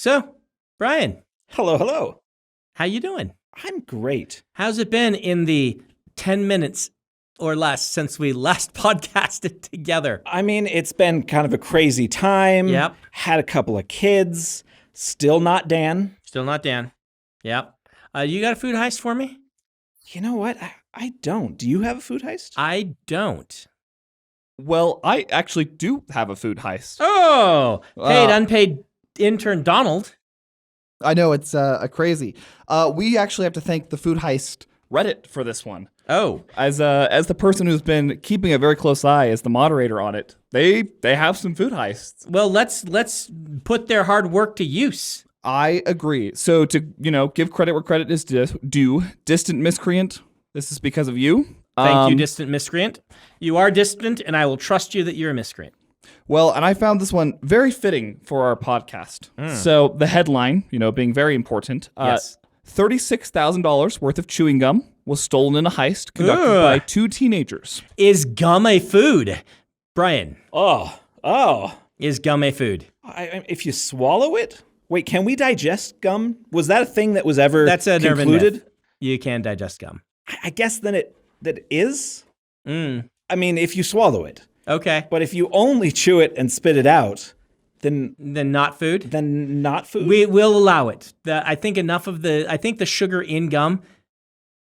So, Brian, Hello, hello. how you doing? I'm great. How's it been in the 10 minutes or less since we last podcasted together? I mean, it's been kind of a crazy time. Yep. Had a couple of kids. Still not Dan. Still not Dan. Yep. You got a food heist for me? You know what? I don't. Do you have a food heist? I don't. Well, I actually do have a food heist. Oh, paid, unpaid intern Donald. I know, it's crazy. We actually have to thank the Food Heist Reddit for this one. Oh, As the person who's been keeping a very close eye as the moderator on it, they have some food heists. well, let's put their hard work to use. I agree. So to, give credit where credit is due, Distant Miscreant, this is because of you. Thank you, distant miscreant. You are distant, and I will trust you that you're a miscreant. Well, and I found this one very fitting for our podcast. So the headline, being very important, Yes. $36,000 worth of chewing gum was stolen in a heist conducted by two teenagers. Is gum a food? Brian, Oh. is gum a food? If you swallow it? Wait, can we digest gum? Was that a thing that was ever That's a urban concluded? myth. You can digest gum. I guess then that is? Mm. I mean, if you swallow it. Okay. But if you only chew it and spit it out, then Not food? not food. We will allow it. I think the sugar in gum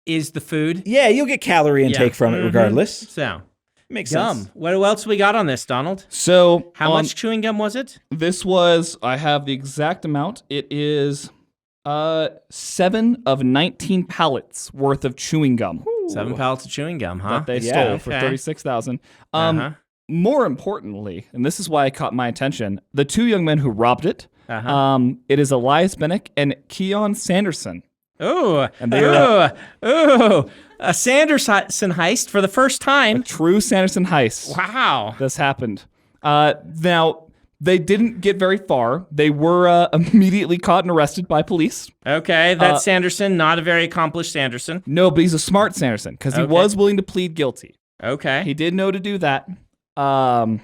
is the food. Yeah, you'll get calorie intake from it regardless. So, Makes gum. sense. What else we got on this, Donald? So How much chewing gum was it? This was, I have the exact amount. It is 7 of 19 pallets worth of chewing gum 7 pallets of chewing gum, huh? that they Yeah, stole for okay. $36,000. Uh-huh. More importantly, and this is why it caught my attention, the two young men who robbed it, Uh-huh. it is Elias Bennick and Keon Sanderson. Oh, And they are a Sanderson heist for the first time. true Sanderson heist. Wow. This happened. Now, they didn't get very far. They were immediately caught and arrested by police. Okay, that's Sanderson, not a very accomplished Sanderson. No, but he's a smart Sanderson because he Okay. was willing to plead guilty. Okay. He did know to do that. But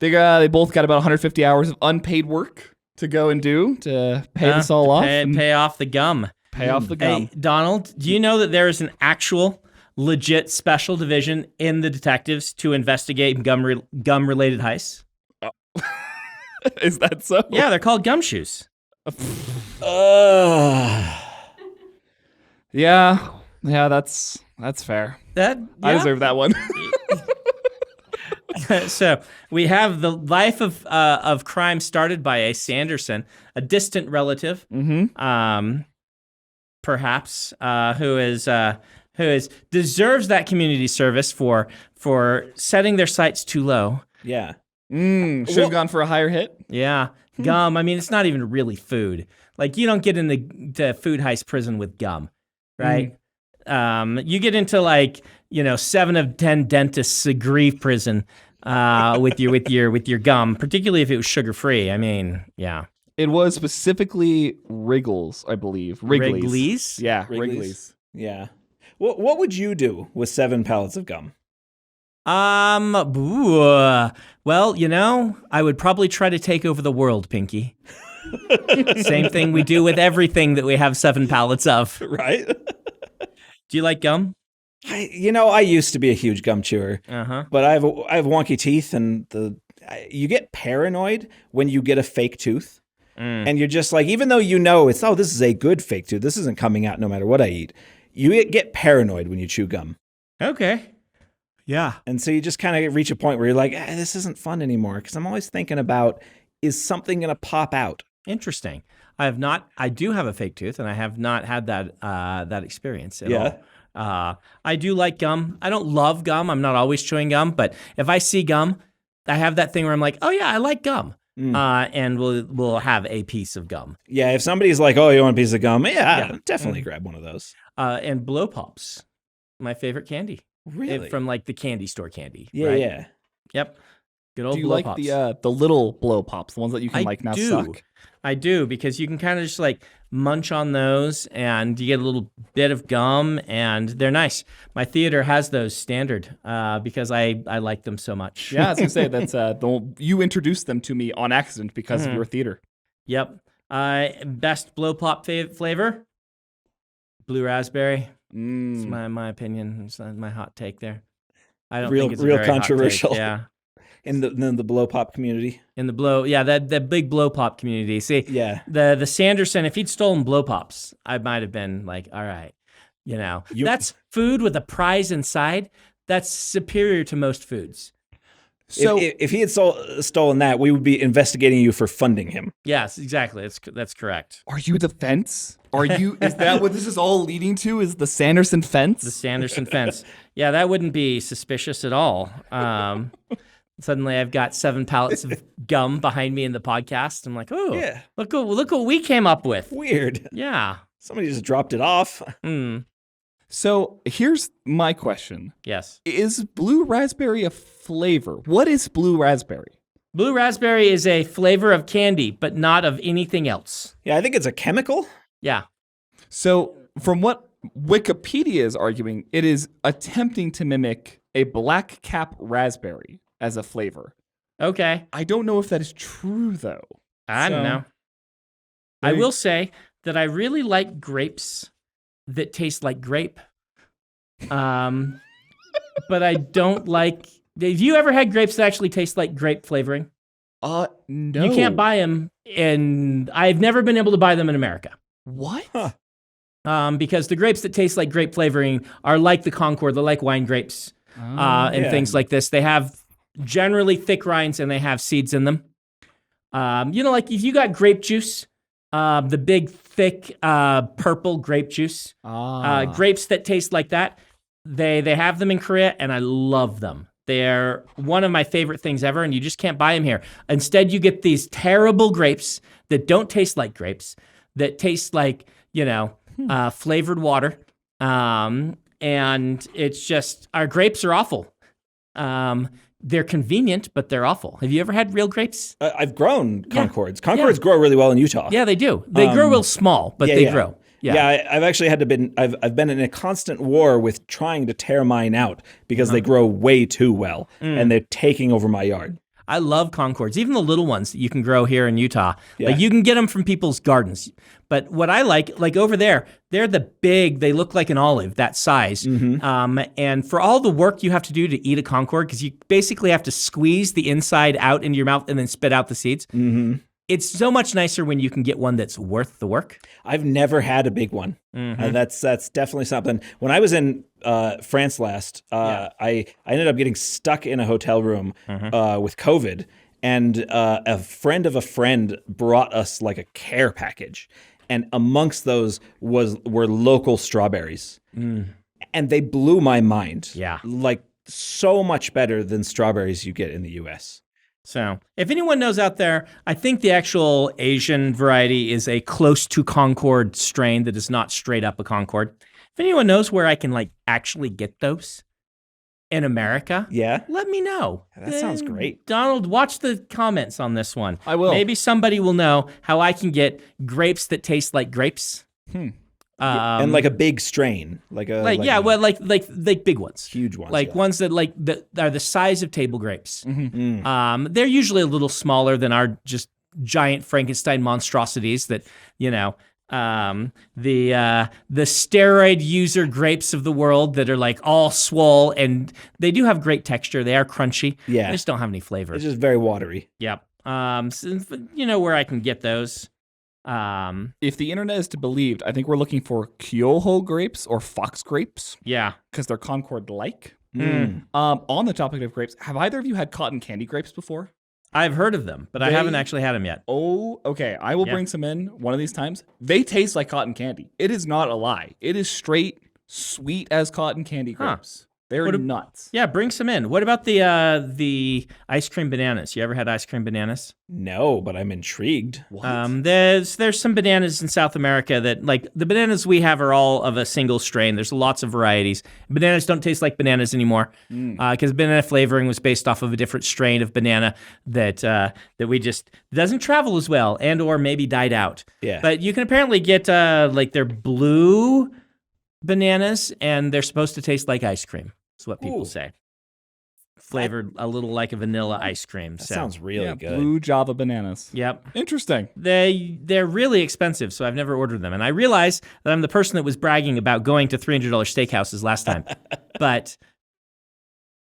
they both got about 150 hours of unpaid work to go and do to pay this all off. and Pay off the gum. pay off the gum. Hey, Donald, do you know that there is an actual legit special division in the detectives to investigate gum-related heists? Is that so? Yeah, they're called gumshoes. Yeah, that's fair. That I yeah. deserve that one. So we have the life of crime started by a Sanderson, a distant relative, perhaps, who deserves that community service for setting their sights too low. Yeah. Should have gone for a higher hit. Yeah, gum. I mean, it's not even really food. Like, you don't get into food heist prison with gum, right? You get into 7 of 10 dentists agree prison with your gum, particularly if it was sugar free. I mean, yeah. It was specifically Wriggles, I believe. Wrigley's? Yeah, Wrigley's? Wrigley's. Yeah. What would you do with 7 pallets of gum? Well, I would probably try to take over the world, Pinky. Same thing we do with everything that we have 7 pallets of. Right? Do you like gum? I used to be a huge gum chewer, but I have wonky teeth, and you get paranoid when you get a fake tooth, and you're just like, even though this is a good fake tooth, this isn't coming out no matter what I eat. You get paranoid when you chew gum. Okay. Yeah. And so you just kind of reach a point where you're like, this isn't fun anymore, because I'm always thinking about, is something going to pop out? Interesting. I do have a fake tooth, and I have not had that experience at all. I do like gum. I don't love gum. I'm not always chewing gum, but if I see gum, I have that thing where I'm like, oh yeah, I like gum. And we'll have a piece of gum. Yeah, if somebody's like, oh, you want a piece of gum? Yeah, I'll definitely grab one of those. And blow pops, my favorite candy. Really? From the candy store candy. Yeah, right? yeah. Yep. Good old Do you blow like pops. the little blow pops, the ones that you can now do. suck? I do, because you can kind of just munch on those, and you get a little bit of gum, and they're nice. My theater has those standard because I like them so much. Yeah, I was gonna say that's you introduced them to me on accident because of your theater. Yep. Best blow pop flavor? Blue raspberry. It's my opinion. It's my hot take there. I don't think it's a very controversial. Hot take. Yeah. In the blow pop community. In the that big blow pop community. See, yeah. The Sanderson, if he'd stolen blow pops, I might have been like, all right, that's food with a prize inside. That's superior to most foods. So if he had stolen that, we would be investigating you for funding him. Yes, exactly. That's correct. Are you the fence? Is that what this is all leading to? Is the Sanderson fence? The Sanderson fence. Yeah, that wouldn't be suspicious at all. Suddenly I've got 7 pallets of gum behind me in the podcast. I'm like, oh, yeah. Look what we came up with. Weird. Yeah. Somebody just dropped it off. So here's my question. Yes. Is blue raspberry a flavor? What is blue raspberry? Blue raspberry is a flavor of candy, but not of anything else. Yeah, I think it's a chemical. Yeah. So from what Wikipedia is arguing, it is attempting to mimic a black cap raspberry as a flavor. Okay. I don't know if that is true, though. I don't know. I will say that I really like grapes that taste like grape. But I don't like... Have you ever had grapes that actually taste like grape flavoring? No. You can't buy them, and I've never been able to buy them in America. What? Huh. Because the grapes that taste like grape flavoring are like the Concord. They're like wine grapes and things like this. They have generally thick rinds, and they have seeds in them. Like if you got grape juice... the big, thick, purple grape juice. Grapes that taste like that. They have them in Korea, and I love them. They're one of my favorite things ever, and you just can't buy them here. Instead, you get these terrible grapes that don't taste like grapes, that taste like, flavored water. And it's just, our grapes are awful. They're convenient, but they're awful. Have you ever had real grapes? I've grown Concords. Concords grow really well in Utah. Yeah, they do. They grow real small, but they grow. Yeah, I've actually I've been in a constant war with trying to tear mine out because they grow way too well and they're taking over my yard. I love Concords, even the little ones that you can grow here in Utah. Yeah. Like you can get them from people's gardens. But what I like over there, they're the big, they look like an olive, that size. Mm-hmm. And for all the work you have to do to eat a Concord, because you basically have to squeeze the inside out into your mouth and then spit out the seeds. Mm-hmm. It's so much nicer when you can get one that's worth the work. I've never had a big one. Mm-hmm. That's definitely something. When I was in France last, I ended up getting stuck in a hotel room with COVID, and a friend of a friend brought us like a care package, and amongst those were local strawberries, and they blew my mind. Yeah, like so much better than strawberries you get in the U.S. So if anyone knows out there, I think the actual Asian variety is a close to Concord strain that is not straight up a Concord. If anyone knows where I can actually get those in America, let me know. That sounds great. Donald, watch the comments on this one. I will. Maybe somebody will know how I can get grapes that taste like grapes. And like a big strain, like big ones, huge ones, ones that are the size of table grapes. Mm-hmm. They're usually a little smaller than our just giant Frankenstein monstrosities that the steroid user grapes of the world that are all swole, and they do have great texture. They are crunchy. Yeah, they just don't have any flavor. It's just very watery. Yep. So, where I can get those. If the internet is to be believed, I think we're looking for Kyoho grapes or fox grapes. Yeah. Because they're Concord-like. On the topic of grapes, have either of you had cotton candy grapes before? I've heard of them, but I haven't actually had them yet. Oh, okay. I will bring some in one of these times. They taste like cotton candy. It is not a lie. It is straight sweet as cotton candy grapes. They're nuts. Yeah, bring some in. What about the ice cream bananas? You ever had ice cream bananas? No, but I'm intrigued. What? There's some bananas in South America that, the bananas we have are all of a single strain. There's lots of varieties. Bananas don't taste like bananas anymore because banana flavoring was based off of a different strain of banana that we just doesn't travel as well and or maybe died out. Yeah. But you can apparently get their blue bananas, and they're supposed to taste like ice cream. That's what people say. flavored a little like a vanilla ice cream. That sounds really good. Blue Java bananas. Yep. Interesting. They're really expensive, so I've never ordered them. And I realize that I'm the person that was bragging about going to $300 steakhouses last time. But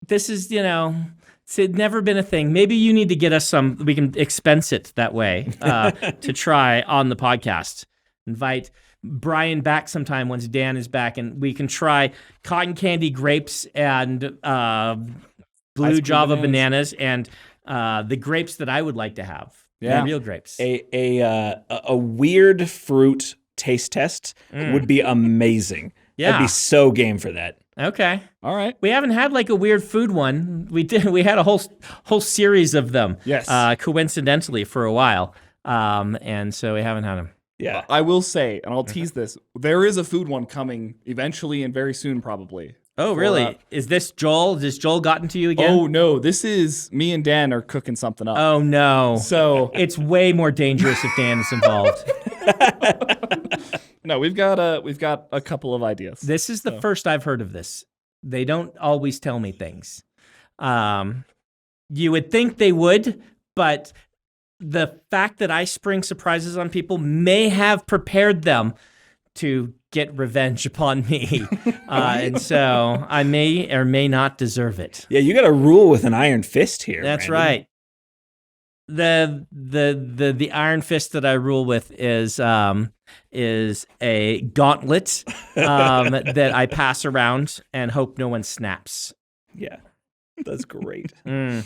this is, it's never been a thing. Maybe you need to get us some, we can expense it that way to try on the podcast. Invite Brian back sometime once Dan is back, and we can try cotton candy grapes and blue Java bananas and the grapes that I would like to have. Yeah, real grapes. A weird fruit taste test would be amazing. Yeah, I'd be so game for that. Okay. All right. We haven't had like a weird food one. We had a whole series of them. Yes. Coincidentally for a while. And so we haven't had them. Yeah. I will say, and I'll tease this, there is a food one coming eventually and very soon probably. Oh, really? Is this Joel? Has Joel gotten to you again? Oh, no. This is me and Dan are cooking something up. Oh, no. So it's way more dangerous if Dan is involved. No, we've got a couple of ideas. This is the first I've heard of this. They don't always tell me things. You would think they would, but the fact that I spring surprises on people may have prepared them to get revenge upon me. And so I may or may not deserve it. Yeah, you got to rule with an iron fist here. That's Brandon. right. The iron fist that I rule with is a gauntlet that I pass around and hope no one snaps. Yeah, that's great. So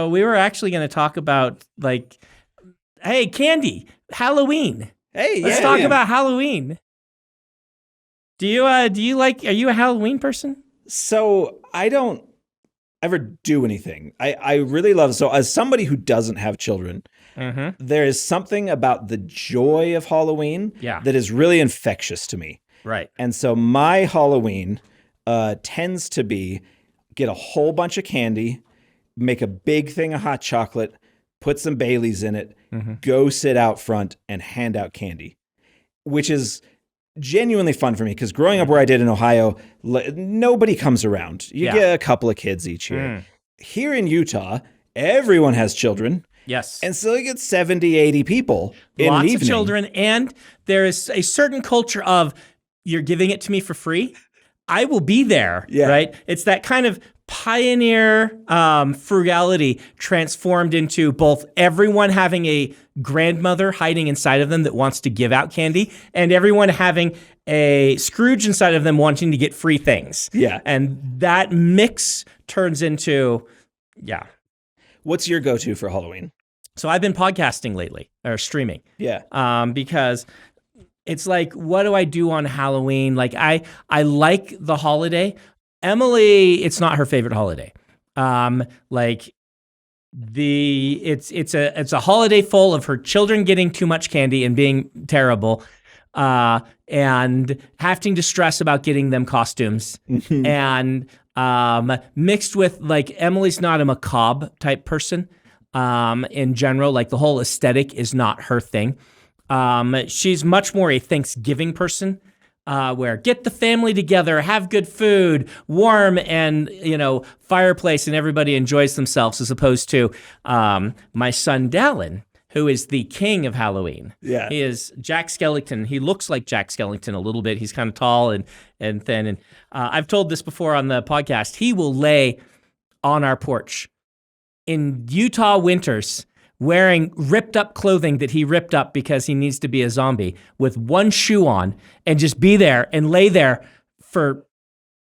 we were actually going to talk about hey, candy, Halloween. Hey, Let's talk about Halloween. Do you are you a Halloween person? So I don't ever do anything. I really love, so as somebody who doesn't have children, there is something about the joy of Halloween that is really infectious to me. Right. And so my Halloween tends to be get a whole bunch of candy, make a big thing of hot chocolate, put some Baileys in it, go sit out front and hand out candy, which is genuinely fun for me because growing up where I did in Ohio, nobody comes around. You get a couple of kids each year. Here in Utah, everyone has children. Yes. And so you get 70, 80 people in an evening. Lots of children. And there is a certain culture of you're giving it to me for free. I will be there, right? It's that kind of pioneer frugality transformed into both everyone having a grandmother hiding inside of them that wants to give out candy and everyone having a Scrooge inside of them wanting to get free things. Yeah. And that mix turns into, What's your go-to for Halloween? So I've been podcasting lately, or streaming. Yeah. Because it's like, what do I do on Halloween? Like I like the holiday. Emily, it's not her favorite holiday. It's a holiday full of her children getting too much candy and being terrible, and having to stress about getting them costumes, and mixed with Emily's not a macabre type person. In general, the whole aesthetic is not her thing. She's much more a Thanksgiving person. Where get the family together, have good food, warm and, fireplace, and everybody enjoys themselves, as opposed to my son Dallin, who is the king of Halloween. Yeah. He is Jack Skellington. He looks like Jack Skellington a little bit. He's kind of tall and thin. And I've told this before on the podcast. He will lay on our porch in Utah winters wearing ripped up clothing that he ripped up because he needs to be a zombie with one shoe on and just be there and lay there for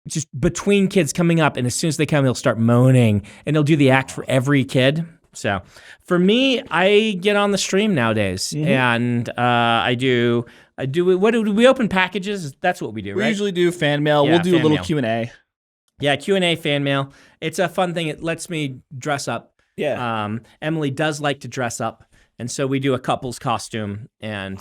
just between kids coming up. And as soon as they come, he'll start moaning and he'll do the act for every kid. So for me, I get on the stream nowadays and what do we open packages? That's what we do, right? We usually do fan mail. We'll do a little Q&A. Yeah, Q&A, fan mail. It's a fun thing. It lets me dress up. Yeah. Emily does like to dress up, and so we do a couple's costume, and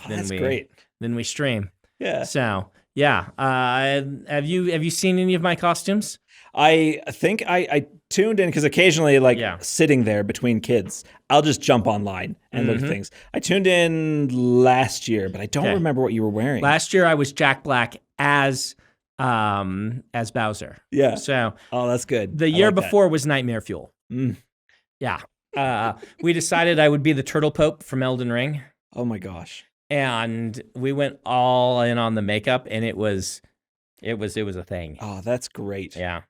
then we stream. Yeah. So have you seen any of my costumes? I think I tuned in because occasionally, sitting there between kids, I'll just jump online and look at things. I tuned in last year, but I don't remember what you were wearing. Last year I was Jack Black as as Bowser. Yeah. So that's good. The year before was Nightmare Fuel. Yeah. We decided I would be the Turtle Pope from Elden Ring. Oh my gosh. And we went all in on the makeup, and it was a thing. Oh, that's great. Yeah.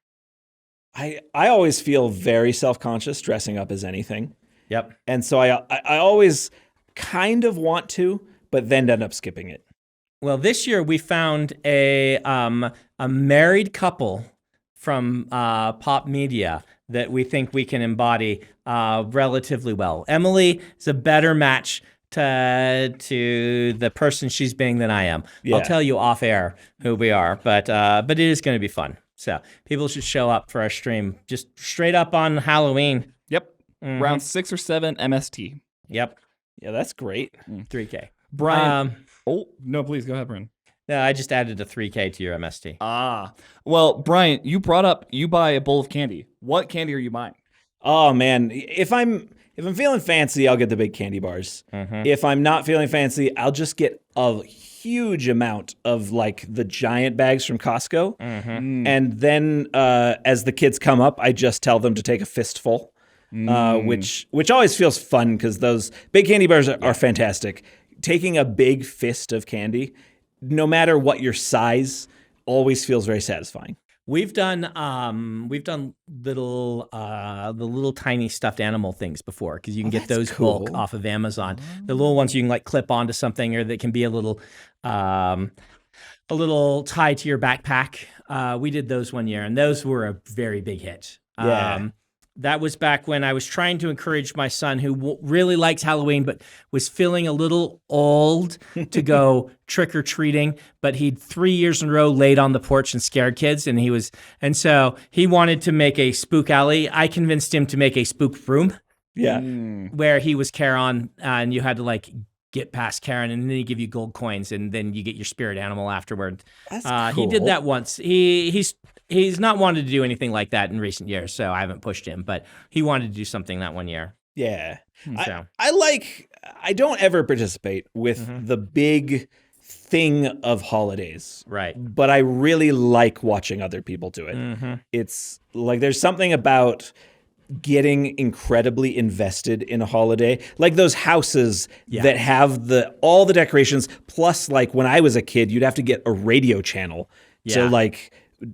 I always feel very self-conscious dressing up as anything. Yep. And so I always kind of want to, but then end up skipping it. Well, this year we found a married couple from pop media that we think we can embody relatively well. Emily is a better match to the person she's being than I am. Yeah. I'll tell you off air who we are, but it is going to be fun. So people should show up for our stream just straight up on Halloween. Yep. Round 6 or 7 MST. Yep. Yeah, that's great. 3K. Brian. Oh, no, please go ahead, Brian. No, I just added a 3K to your MST. Well, Brian, you brought up you buy a bowl of candy. What candy are you buying? Oh man, if I'm feeling fancy, I'll get the big candy bars. If I'm not feeling fancy, I'll just get a huge amount of like the giant bags from Costco. And then as the kids come up, I just tell them to take a fistful, which always feels fun because those big candy bars are fantastic. Taking a big fist of candy, no matter what your size, always feels very satisfying. We've done little the little tiny stuffed animal things before because you can get those bulk off of Amazon. The little ones you can like clip onto something, or that can be a little tie to your backpack. We did those one year, and those were a very big hit. That was back when I was trying to encourage my son, who really likes Halloween, but was feeling a little old to go trick-or-treating. But he'd 3 years in a row laid on the porch and scared kids. And so he wanted to make a spook alley. I convinced him to make a spook room. Yeah. Where he was Karen, and you had to like get past Karen, and then he give you gold coins, and then you get your spirit animal afterward. That's cool. He did that once. He's not wanted to do anything like that in recent years, so I haven't pushed him, but he wanted to do something that one year. Yeah. So. I don't ever participate with the big thing of holidays. Right. But I really like watching other people do it. It's like there's something about getting incredibly invested in a holiday, like those houses that have all the decorations, plus like when I was a kid, you'd have to get a radio channel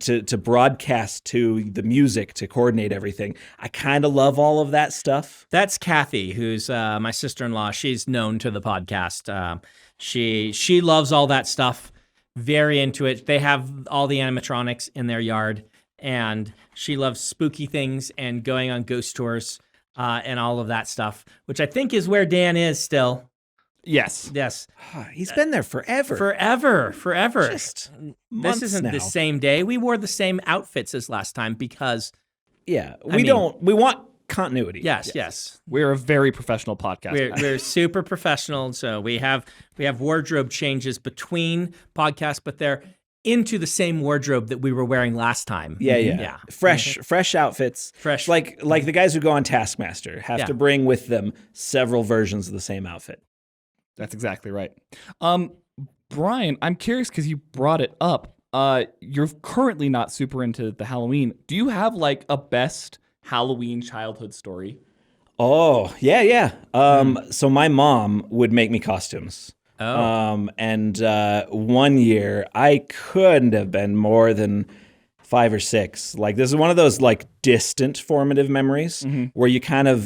to broadcast to the music to coordinate everything. I kind of love all of that stuff. That's Kathy, who's my sister-in-law. She's known to the podcast. She loves all that stuff, very into it. They have all the animatronics in their yard, and she loves spooky things and going on ghost tours and all of that stuff, which I think is where Dan is still. Yes. He's been there forever. Forever. Just this isn't now. The same day. We wore the same outfits as last time because... Yeah, we want continuity. Yes. We're a very professional podcast. We're super professional, so we have wardrobe changes between podcasts, but they're into the same wardrobe that we were wearing last time. Yeah. Fresh outfits. Fresh. Like the guys who go on Taskmaster have to bring with them several versions of the same outfit. That's exactly right. Brian, I'm curious because you brought it up. You're currently not super into the Halloween. Do you have like a best Halloween childhood story? Oh, yeah. So my mom would make me costumes. And one year I couldn't have been more than 5 or 6. Like this is one of those like distant formative memories where you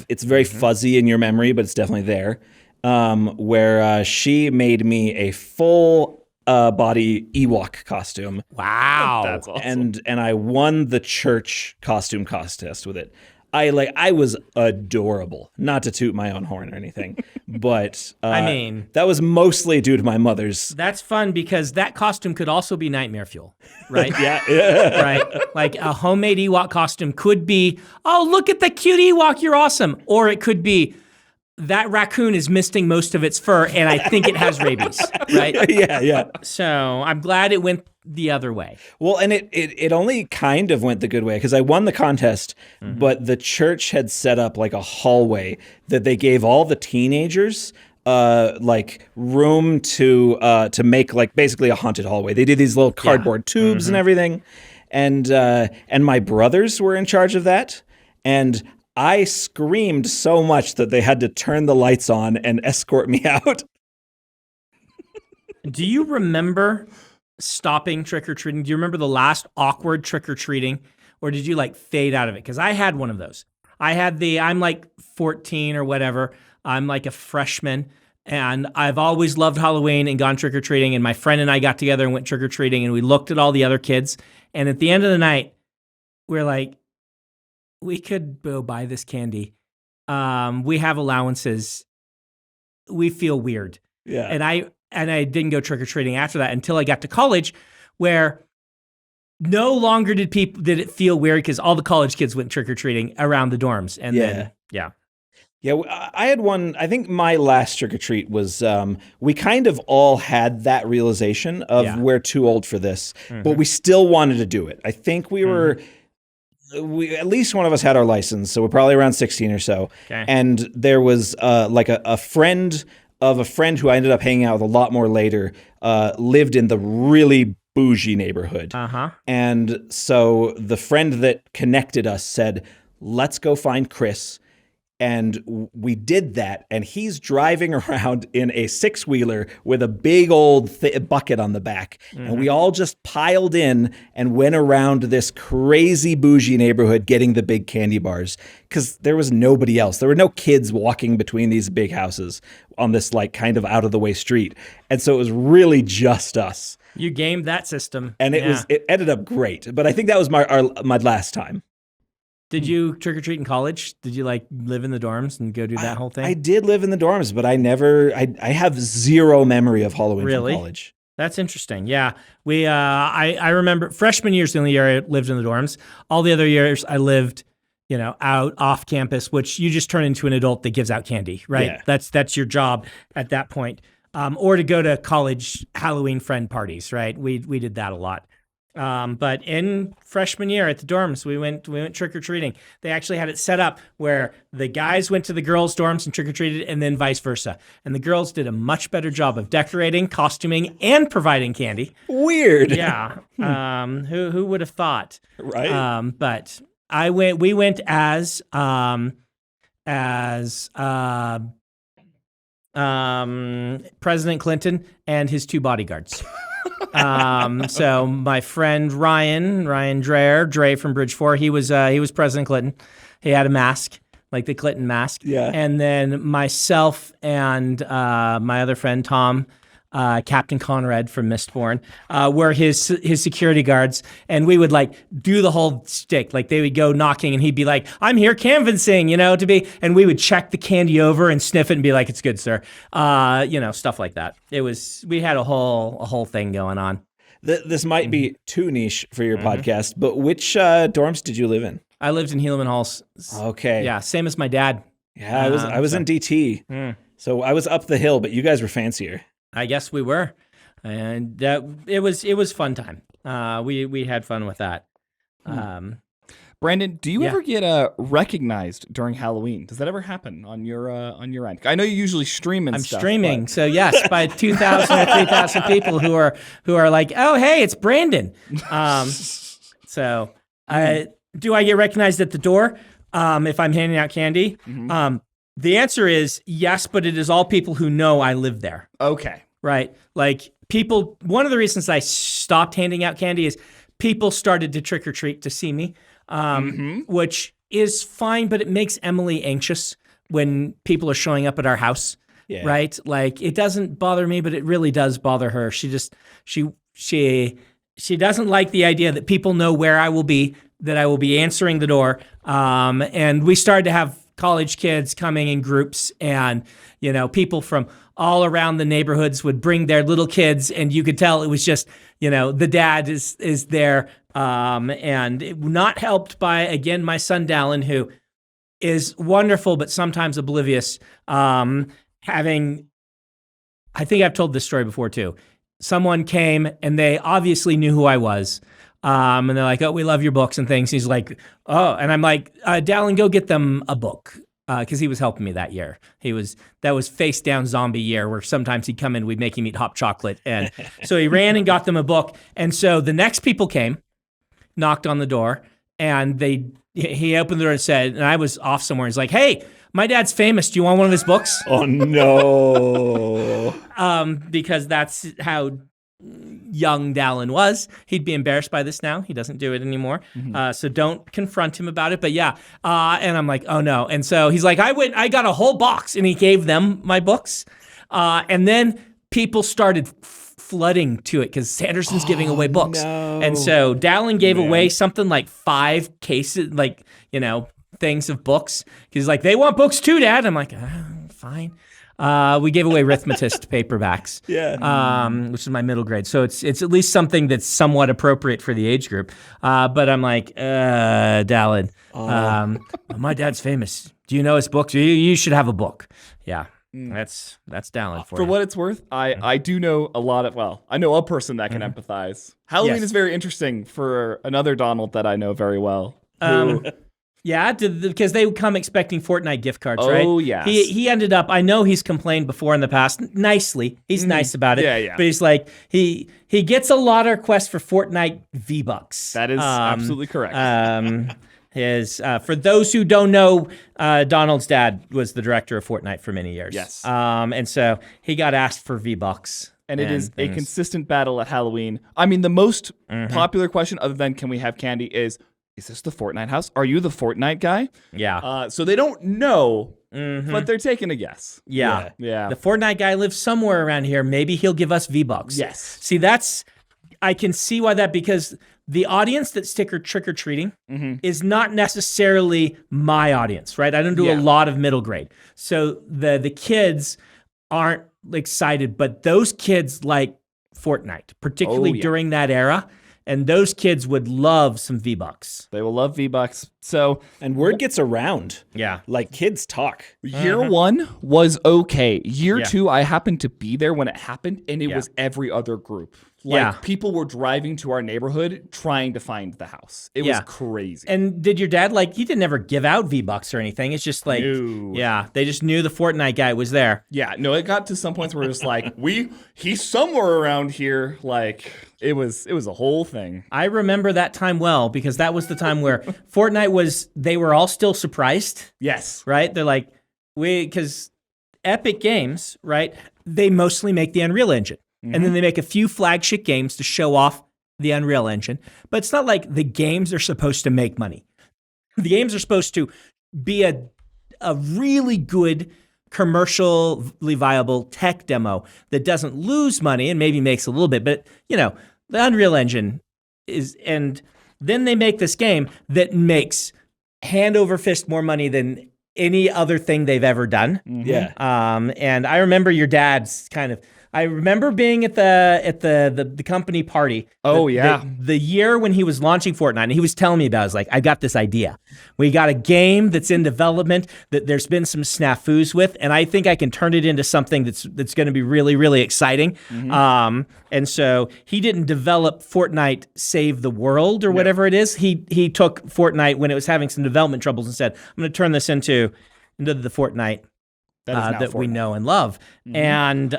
it's very fuzzy in your memory, but it's definitely there. Where she made me a full body Ewok costume. Wow. That's awesome. And I won the church costume contest with it. I was adorable. Not to toot my own horn or anything, but I mean, that was mostly due to my mother's. That's fun because that costume could also be nightmare fuel, right? Yeah. Right. Like a homemade Ewok costume could be, oh, look at the cute Ewok, you're awesome. Or it could be, that raccoon is misting most of its fur, and I think it has rabies, right? Yeah. So I'm glad it went the other way. Well, and it only kind of went the good way because I won the contest, but the church had set up like a hallway that they gave all the teenagers like room to make like basically a haunted hallway. They did these little cardboard tubes and everything, and my brothers were in charge of that, and I screamed so much that they had to turn the lights on and escort me out. Do you remember stopping trick-or-treating? Do you remember the last awkward trick-or-treating? Or did you like fade out of it? Because I had one of those. I'm like 14 or whatever. I'm like a freshman. And I've always loved Halloween and gone trick-or-treating. And my friend and I got together and went trick-or-treating. And we looked at all the other kids. And at the end of the night, we're like, we could go buy this candy. We have allowances. We feel weird. Yeah. And I didn't go trick-or-treating after that until I got to college, where no longer did it feel weird because all the college kids went trick-or-treating around the dorms. And then I had one. I think my last trick-or-treat was we kind of all had that realization of we're too old for this, but we still wanted to do it. I think we were at least one of us had our license, so we're probably around 16 or so. Okay. And there was like a friend of a friend who I ended up hanging out with a lot more later, lived in the really bougie neighborhood. And so the friend that connected us said, let's go find Chris. And we did that. And he's driving around in a 6-wheeler with a big old bucket on the back. And we all just piled in and went around this crazy bougie neighborhood getting the big candy bars because there was nobody else. There were no kids walking between these big houses on this like kind of out of the way street. And so it was really just us. You gamed that system. And it ended up great. But I think that was my last time. Did you trick-or-treat in college? Did you like live in the dorms and go do that whole thing? I did live in the dorms, but I have zero memory of Halloween from college. That's interesting. Yeah. I remember freshman year's the only year I lived in the dorms. All the other years I lived, out off campus, which you just turn into an adult that gives out candy, right? Yeah. That's your job at that point. Or to go to college Halloween friend parties, right? We did that a lot. But in freshman year at the dorms, we went trick-or-treating. They actually had it set up where the guys went to the girls' dorms and trick-or-treated and then vice versa. And the girls did a much better job of decorating, costuming, and providing candy. Weird. Yeah. Who would have thought? Right. But we went as President Clinton and his 2 bodyguards. So my friend Ryan Dre from Bridge 4, he was President Clinton. He had a mask, like the Clinton mask. Yeah. And then myself and my other friend Tom, Captain Conrad from Mistborn, were his security guards, and we would like do the whole stick. Like they would go knocking, and he'd be like, "I'm here canvassing," and we would check the candy over and sniff it and be like, "It's good, sir," stuff like that. We had a whole thing going on. This might be too niche for your podcast, but which dorms did you live in? I lived in Helaman Halls. Okay. Yeah, same as my dad. Yeah, I was in DT, so I was up the hill, but you guys were fancier. I guess we were, and it was fun time. We had fun with that. Brandon, do you ever get recognized during Halloween? Does that ever happen on your end? I know you usually stream and stuff. I'm streaming, so yes, by 2,000 or 3,000 people who are like, "Oh, hey, it's Brandon." So do I get recognized at the door if I'm handing out candy? The answer is yes, but it is all people who know I live there. Okay. Right. Like people, one of the reasons I stopped handing out candy is people started to trick or treat to see me, which is fine, but it makes Emily anxious when people are showing up at our house. Yeah. Right. Like it doesn't bother me, but it really does bother her. She doesn't like the idea that people know where I will be, that I will be answering the door. And we started to have college kids coming in groups, and people from all around the neighborhoods would bring their little kids, and you could tell it was just the dad is there, and it, not helped by again my son Dallin, who is wonderful but sometimes oblivious. I think I've told this story before too. Someone came and they obviously knew who I was. And they're like, "Oh, we love your books and things." He's like, "Oh," and I'm like, "Dallin, go get them a book." because he was helping me that year. That was face down zombie year where sometimes he'd come in, we'd make him eat hot chocolate. And so he ran and got them a book. And so the next people came, knocked on the door, and he opened the door and said, and I was off somewhere. He's like, "Hey, my dad's famous. Do you want one of his books?" Oh no. Because that's how young Dallin was. He'd be embarrassed by this now. He doesn't do it anymore. So don't confront him about it. But yeah, and I'm like, oh no. And so he's like, I got a whole box, and he gave them my books. And then people started flooding to it because Sanderson's giving away books. No. And so Dallin gave away something like 5 cases, like, things of books. He's like, they want books too, Dad. I'm like, fine. We gave away Arithmetist paperbacks, which is my middle grade. So it's at least something that's somewhat appropriate for the age group. But I'm like, Dallin, my dad's famous. Do you know his books? You should have a book. Yeah, that's Dallin for you. For what it's worth, I do know a lot of, I know a person that can empathize. Halloween is very interesting for another Donald that I know very well. Yeah, because they would come expecting Fortnite gift cards, right? Oh, yes. He ended up, I know he's complained before in the past, nicely. He's nice about it. Yeah. But he's like, he gets a lot of requests for Fortnite V-Bucks. That is absolutely correct. For those who don't know, Donald's dad was the director of Fortnite for many years. Yes. And so he got asked for V-Bucks. And it is a consistent battle at Halloween. I mean, the most popular question, other than can we have candy, is this the Fortnite house? Are you the Fortnite guy? Yeah. So they don't know, but they're taking a guess. Yeah. The Fortnite guy lives somewhere around here. Maybe he'll give us V-Bucks. Yes. See, I can see why because the audience that's trick-or-treating is not necessarily my audience, right? I don't do a lot of middle grade. So the kids aren't excited, but those kids like Fortnite, particularly during that era. And those kids would love some V-Bucks. They will love V-Bucks. So, and word gets around. Yeah. Like kids talk. Year 1 was okay. Year 2, I happened to be there when it happened, and it was every other group. People were driving to our neighborhood trying to find the house. It was crazy. And did your dad, he didn't ever give out V-Bucks or anything? It's just like, they just knew the Fortnite guy was there. Yeah, no, it got to some points where it was like, he's somewhere around here. It was a whole thing. I remember that time well because that was the time where Fortnite they were all still surprised. Yes. Right? They're like, because Epic Games, right, they mostly make the Unreal Engine. And then they make a few flagship games to show off the Unreal Engine. But it's not like the games are supposed to make money. The games are supposed to be a really good commercially viable tech demo that doesn't lose money and maybe makes a little bit. But, the Unreal Engine is, and then they make this game that makes hand over fist more money than any other thing they've ever done. Yeah. And I remember your dad's I remember being at the company party. The year when he was launching Fortnite, and he was telling me about it. I was like, I got this idea. We got a game that's in development that there's been some snafus with, and I think I can turn it into something that's going to be really, really exciting. And so he didn't develop Fortnite Save the World or whatever it is. He took Fortnite when it was having some development troubles and said, I'm going to turn this into the Fortnite that we know and love. And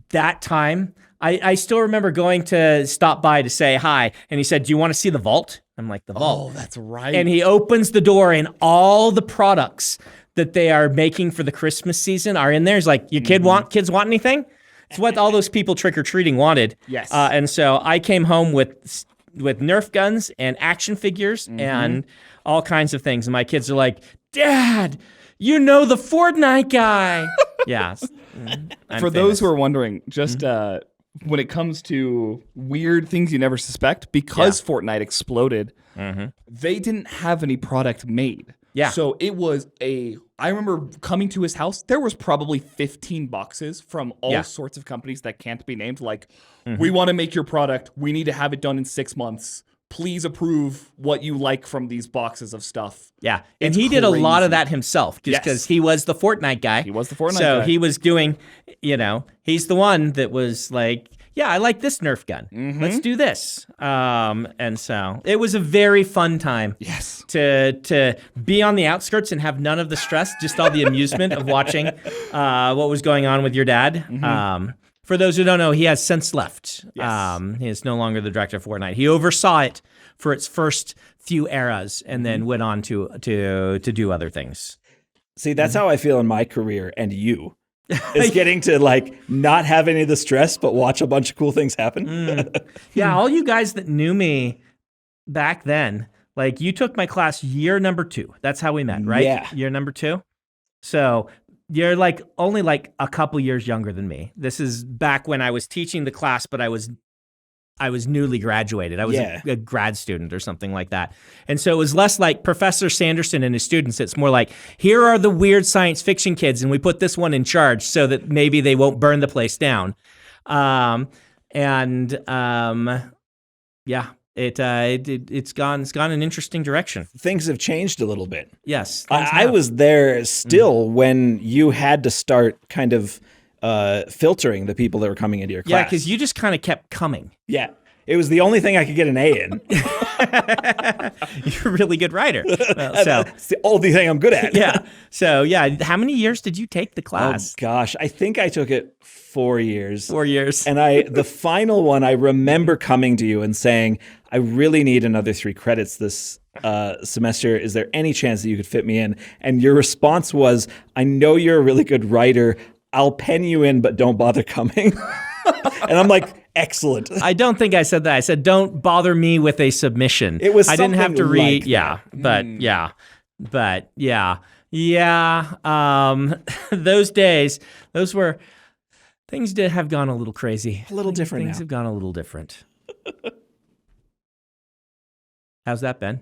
that time, I still remember going to stop by to say hi. And he said, do you want to see the vault? I'm like, the vault. Oh, that's right. And he opens the door and all the products that they are making for the Christmas season are in there. He's like, kids want anything? It's what all those people trick-or-treating wanted. Yes. And so I came home with Nerf guns and action figures and all kinds of things. And my kids are like, Dad, you know the Fortnite guy. Yes. For those who are wondering, just when it comes to weird things you never suspect, because Fortnite exploded, they didn't have any product made. Yeah. So it was I remember coming to his house, there was probably 15 boxes from all sorts of companies that can't be named. Like, we want to make your product. We need to have it done in 6 months. Please approve what you like from these boxes of stuff. Yeah. And he did a lot of that himself just because he was the Fortnite guy. He was the Fortnite guy. So he was doing, he's the one that was like, yeah, I like this Nerf gun. Let's do this. And so it was a very fun time. Yes. To be on the outskirts and have none of the stress, just all the amusement of watching what was going on with your dad. For those who don't know, he has since left. Yes. He is no longer the director of Fortnite. He oversaw it for its first few eras and then went on to do other things. See, that's how I feel in my career, and you. Is getting to like not have any of the stress, but watch a bunch of cool things happen. Yeah, all you guys that knew me back then, like you took my class year number 2. That's how we met, right? Yeah. Year number 2. So you're like only like a couple years younger than me. This is back when I was teaching the class, but I was newly graduated. I was a grad student or something like that. And so it was less like Professor Sanderson and his students. It's more like, here are the weird science fiction kids, and we put this one in charge so that maybe they won't burn the place down. It's gone an interesting direction. Things have changed a little bit. Yes. I was there still when you had to start kind of filtering the people that were coming into your class. Yeah, because you just kind of kept coming. Yeah. It was the only thing I could get an A in. You're a really good writer. It's the only thing I'm good at. Yeah. So, yeah. How many years did you take the class? Oh, gosh. I think I took it 4 years. 4 years. And the final one, I remember coming to you and saying, I really need another 3 credits this semester. Is there any chance that you could fit me in? And your response was, I know you're a really good writer. I'll pen you in, but don't bother coming. And I'm like, excellent. I don't think I said that. I said, don't bother me with a submission. It was I didn't have to read. like yeah. But yeah. Those days, things did have gone a little crazy. A little different Things now. have gone a little different. How's that been?